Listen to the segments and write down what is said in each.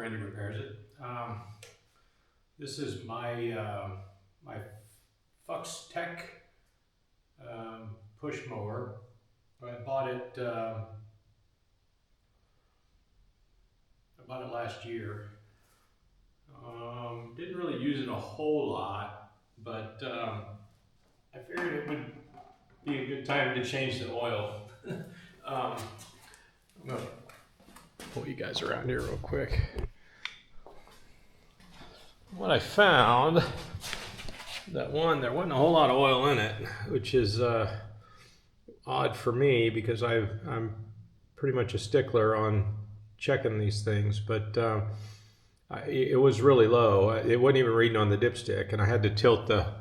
Randy repairs it. This is my my Fux-Tech push mower. I bought it last year. Didn't really use it a whole lot, but I figured it would be a good time to change the oil. I'm gonna pull you guys around here real quick. What I found, that one, there wasn't a whole lot of oil in it, which is odd for me because I'm pretty much a stickler on checking these things, but it was really low. It wasn't even reading on the dipstick, and I had to tilt the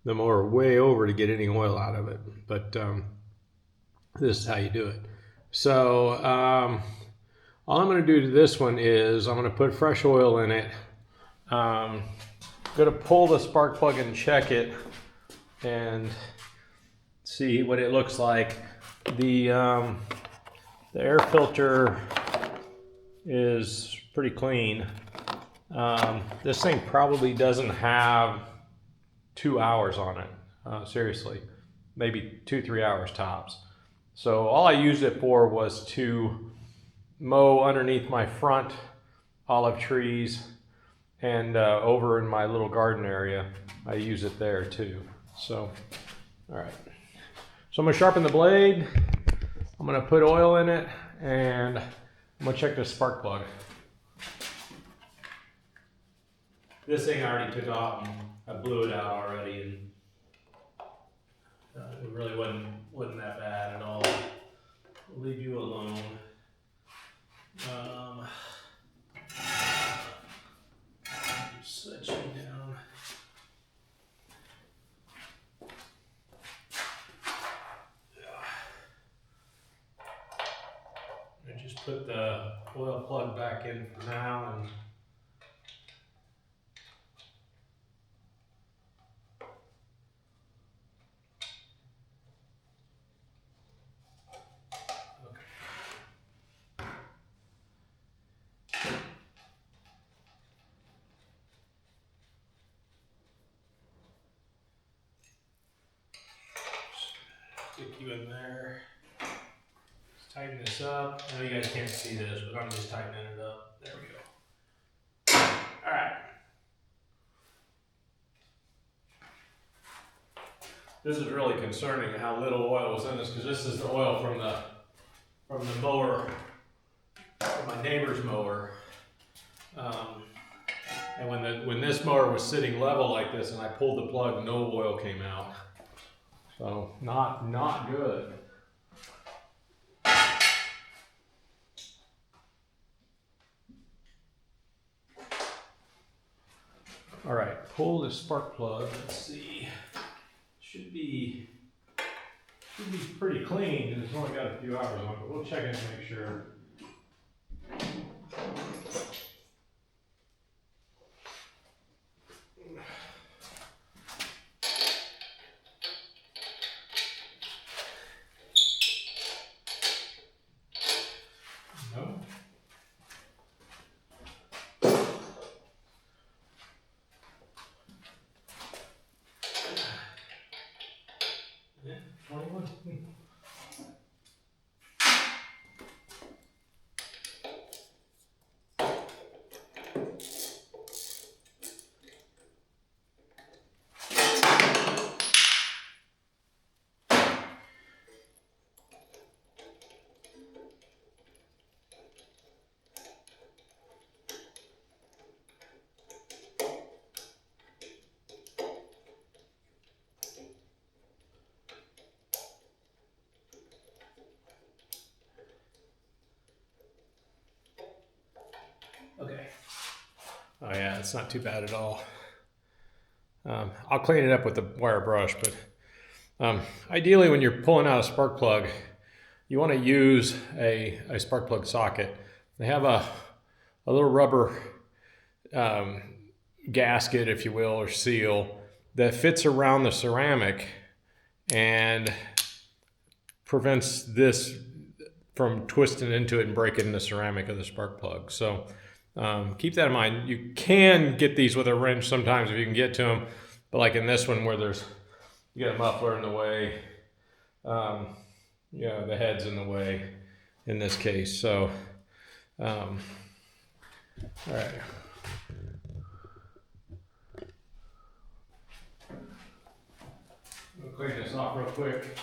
mower way over to get any oil out of it. But this is how you do it. So all I'm going to do to this one is I'm going to put fresh oil in it. I'm going to pull the spark plug and check it and see what it looks like. The air filter is pretty clean. This thing probably doesn't have 2 hours on it. Seriously, maybe 2-3 hours tops. So all I used it for was to mow underneath my front olive trees, and over in my little garden area, I use it there too. So, all right. So I'm gonna sharpen the blade. I'm gonna put oil in it, and I'm gonna check the spark plug. This thing I already took off, and I blew it out already, and it really wasn't that bad at all. I'll leave you alone. Set you down. I just put the oil plug back in for now, and stick you in there. Just tighten this up. I know you guys can't see this, but I'm just tightening it up. There we go. All right. This is really concerning how little oil was in this, because this is the oil from the mower, from my neighbor's mower. And when this mower was sitting level like this, and I pulled the plug, no oil came out. So not good. All right, pull the spark plug. Let's see. Should be pretty clean because it's only got a few hours on it, but we'll check it to make sure. No. Yeah, 21. Okay. Oh yeah, it's not too bad at all. I'll clean it up with the wire brush, but ideally when you're pulling out a spark plug, you want to use a spark plug socket. They have a little rubber gasket, if you will, or seal that fits around the ceramic and prevents this from twisting into it and breaking the ceramic of the spark plug. So Keep that in mind. You can get these with a wrench sometimes if you can get to them, but like in this one where you got a muffler in the way, the head's in the way in this case. So, all right. I'll clean this off real quick.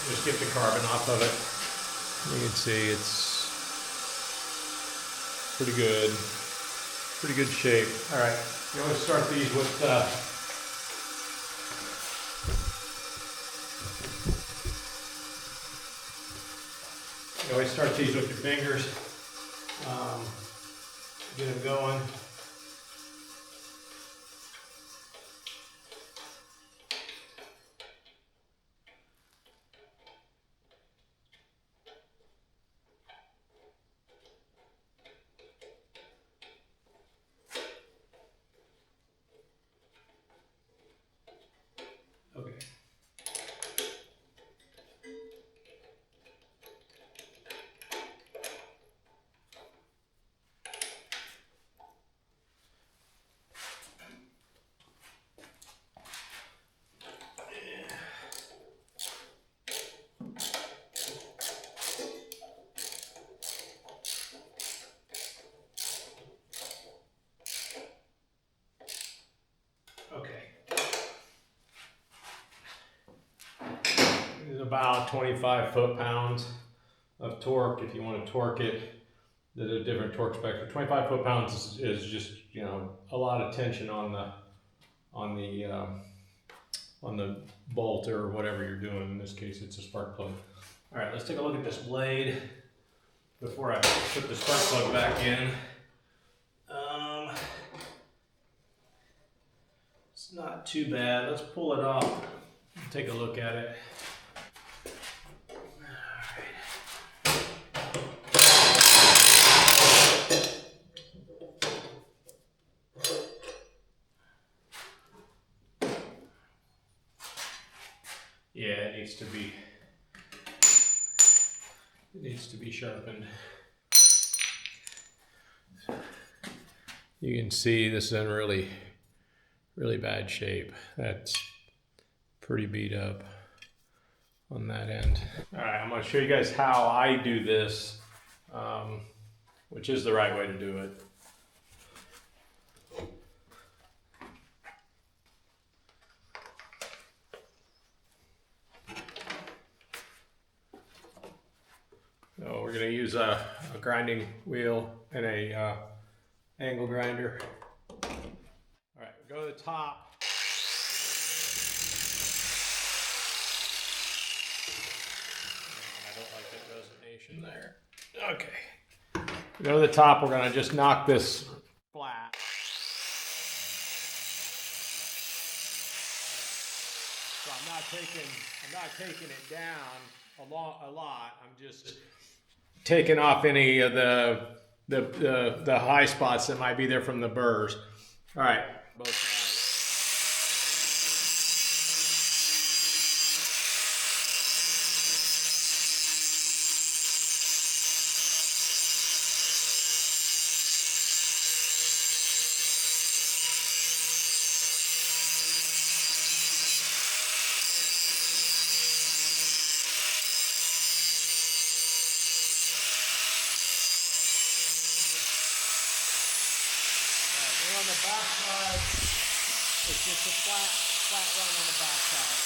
Just get the carbon off of it. You can see it's pretty good shape. All right, you always start these with your fingers. Get them going. Okay. About 25 foot-pounds of torque. If you want to torque it, there's a different torque spectrum. 25 foot-pounds is just a lot of tension on the bolt or whatever you're doing. In this case, it's a spark plug. All right, let's take a look at this blade before I put the spark plug back in. It's not too bad. Let's pull it off and take a look at it. Yeah, it needs to be sharpened. You can see this is in really bad shape. That's pretty beat up on that end. All right, I'm going to show you guys how I do this, which is the right way to do it. So we're going to use a grinding wheel and a angle grinder. All right, go to the top. I don't like that resonation there. Okay. Go to the top. We're going to just knock this flat. So I'm not taking it down a lot. I'm just taking off any of the high spots that might be there from the burrs. All right, both sides. On the back side, it's just a flat run on the back side.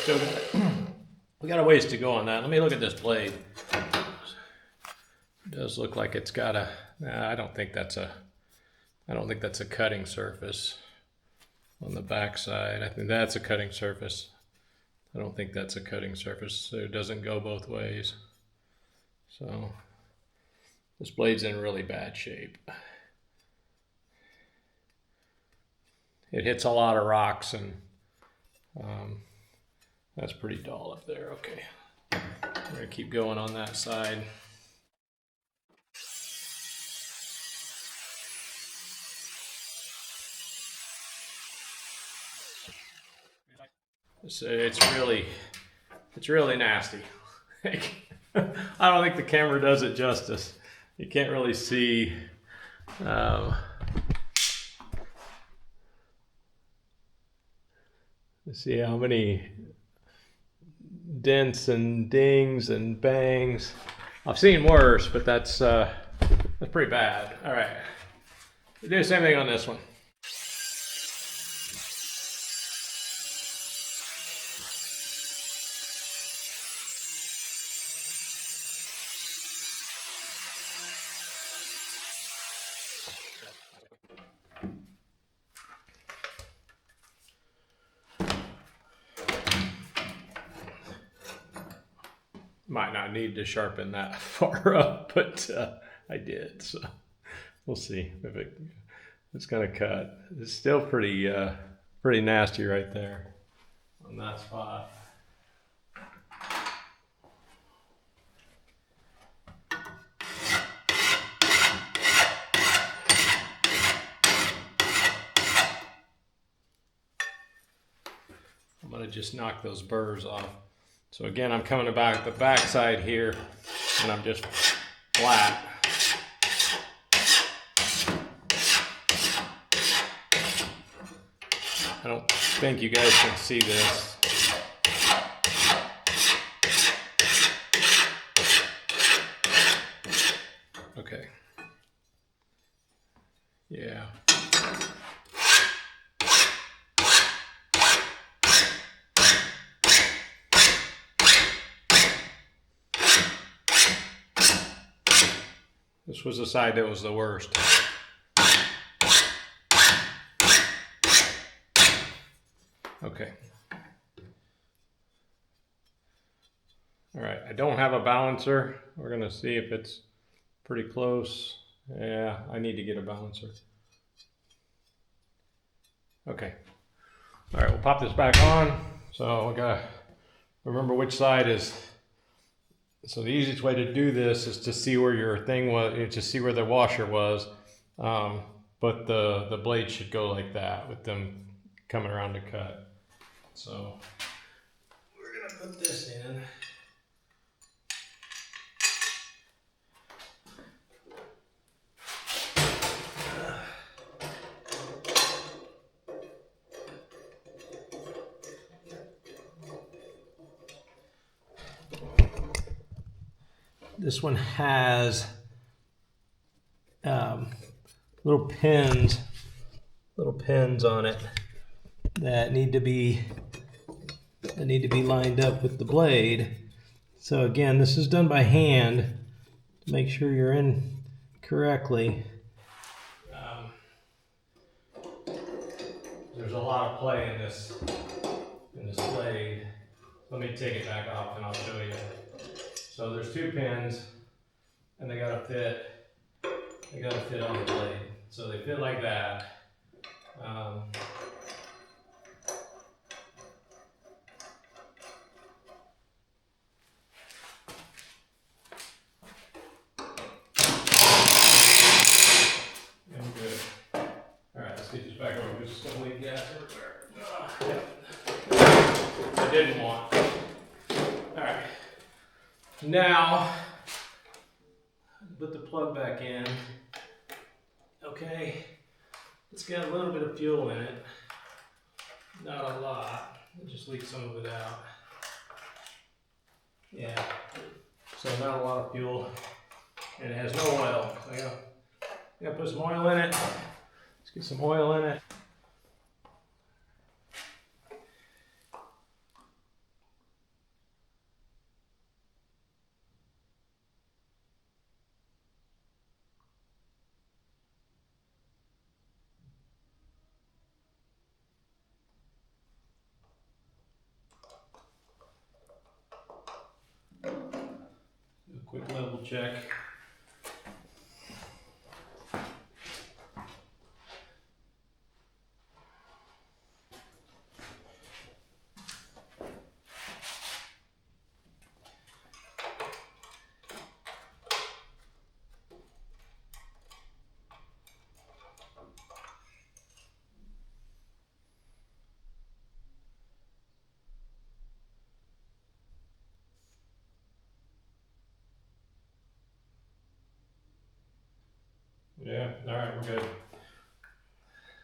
still got, we got a ways to go on that. Let me look at this blade. It does look like it's got a, I don't think that's a cutting surface on the back side. I think that's a cutting surface. I don't think that's a cutting surface, so it doesn't go both ways. So this blade's in really bad shape. It hits a lot of rocks, and that's pretty dull up there. Okay, I'm gonna keep going on that side. So it's really nasty. I don't think the camera does it justice. You can't really see. See how many dents and dings and bangs. I've seen worse, but that's pretty bad. All right, we do the same thing on this one. Might not need to sharpen that far up, but I did, so we'll see if it's gonna cut. It's still pretty nasty right there on that spot. I'm gonna just knock those burrs off. So again, I'm coming about the back side here, and I'm just flat. I don't think you guys can see this. Okay. Yeah. This was the side that was the worst. Okay. All right, I don't have a balancer. We're gonna see if it's pretty close. Yeah, I need to get a balancer. Okay. All right, we'll pop this back on. So we gotta remember which side is. So the easiest way to do this is to see where your thing was, to see where the washer was. But the blade should go like that with them coming around to cut. So we're gonna put this in. This one has little pins on it that need to be lined up with the blade. So again, this is done by hand to make sure you're in correctly. There's a lot of play in this blade. Let me take it back off and I'll show you. So there's two pins, and they gotta fit on the blade. So they fit like that. I'm good. All right, let's get this back over. This is gonna leak gas everywhere. Yep. I didn't want. All right. Now, put the plug back in. Okay, it's got a little bit of fuel in it. Not a lot. I'll just leak some of it out. Yeah, so not a lot of fuel. And it has no oil. So I gotta put some oil in it. Let's get some oil in it. Quick level check. Yeah, all right, we're good.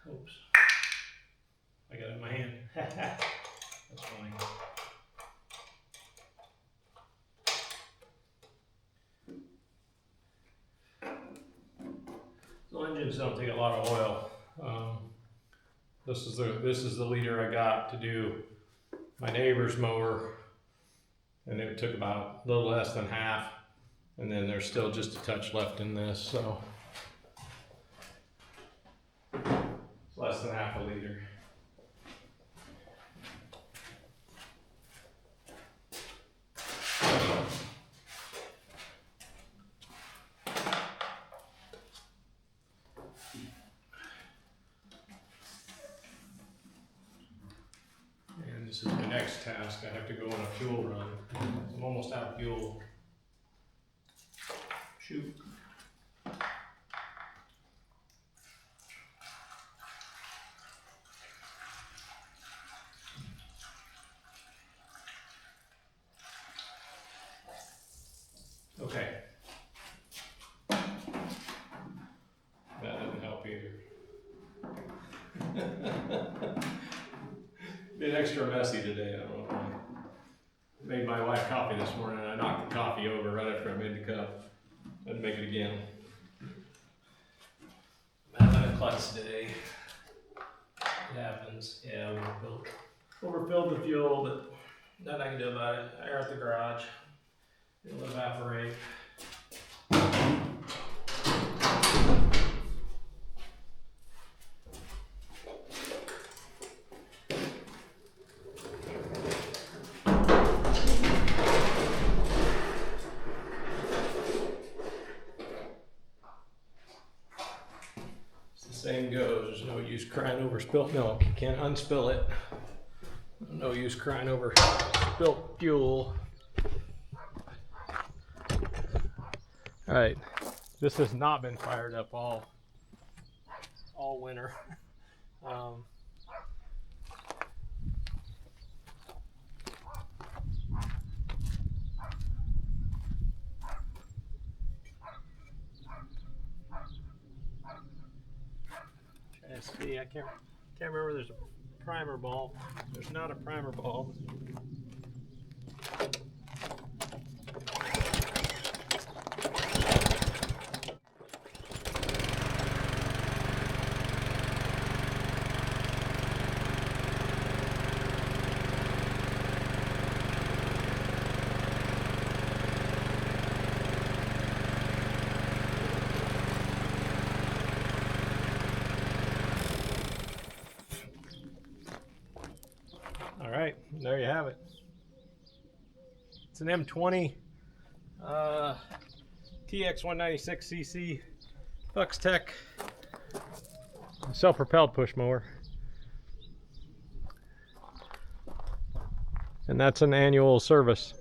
Oops. I got it in my hand. That's funny. So engines don't take a lot of oil. This is the liter I got to do my neighbor's mower, and it took about a little less than half, and then there's still just a touch left in this, so it's less than half a liter. And this is my next task. I have to go on a fuel run. I'm almost out of fuel. Shoot. Okay. That didn't help either. Been extra messy today, I don't know why. Made my wife coffee this morning and I knocked the coffee over right after I made the cup. Had to make it again. I'm out of clutch today. It happens. Yeah, overfilled the fuel, but nothing I can do about it. Air at the garage. It'll evaporate. Same goes, there's no use crying over spilt milk. You can't unspill it. No use crying over spilt fuel. All right, this has not been fired up all winter. See, I can't remember. There's a primer ball. There's not a primer ball. All right, there you have it. It's an M20 TX196cc Fux-Tech self-propelled push mower. And that's an annual service.